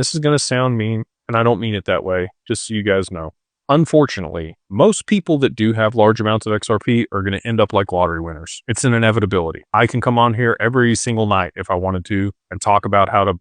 This is going to sound mean, and I don't mean it that way, just so you guys know. Unfortunately, most people that do have large amounts of XRP are going to end up like lottery winners. It's an inevitability. I can come on here every single night if I wanted to and talk about how to,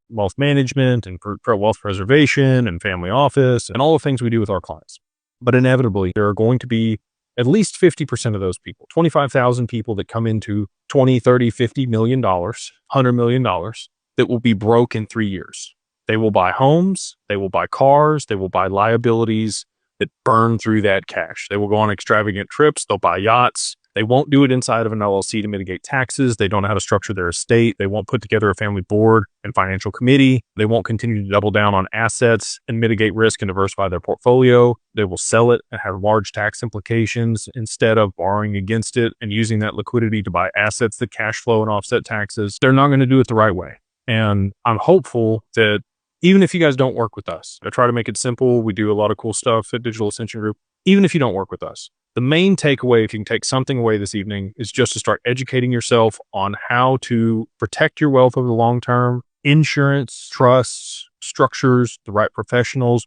wealth management and wealth preservation and family office and all the things we do with our clients. But inevitably, there are going to be at least 50% of those people, 25,000 people that come into 20, 30, $50 million, $100 million that will be broke in 3 years. They will buy homes, they will buy cars, they will buy liabilities that burn through that cash. They will go on extravagant trips, they'll buy yachts. They won't do it inside of an LLC to mitigate taxes. They don't know how to structure their estate. They won't put together a family board and financial committee. They won't continue to double down on assets and mitigate risk and diversify their portfolio. They will sell it and have large tax implications instead of borrowing against it and using that liquidity to buy assets that cash flow and offset taxes. They're not going to do it the right way. And I'm hopeful that even if you guys don't work with us, I try to make it simple. We do a lot of cool stuff at Digital Ascension Group. Even if you don't work with us, the main takeaway, if you can take something away this evening, is just to start educating yourself on how to protect your wealth over the long term, insurance, trusts, structures, the right professionals,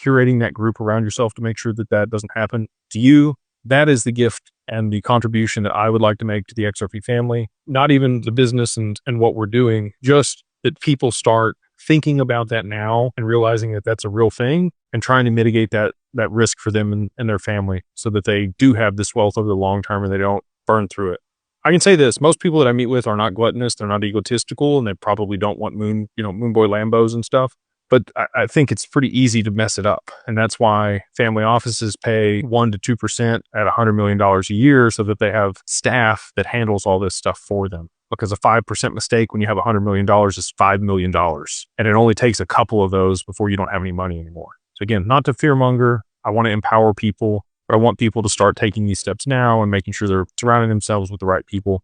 curating that group around yourself to make sure that that doesn't happen to you. That is the gift and the contribution that I would like to make to the XRP family. Not even the business and what we're doing, just that people start thinking about that now and realizing that that's a real thing and trying to mitigate that risk for them and their family so that they do have this wealth over the long term and they don't burn through it. I can say this, most people that I meet with are not gluttonous, they're not egotistical, and they probably don't want moon boy Lambos and stuff. But I think it's pretty easy to mess it up. And that's why family offices pay 1% to 2% at $100 million a year so that they have staff that handles all this stuff for them. Because a 5% mistake when you have $100 million is $5 million. And it only takes a couple of those before you don't have any money anymore. So again, not to fearmonger. I want to empower people, but I want people to start taking these steps now and making sure they're surrounding themselves with the right people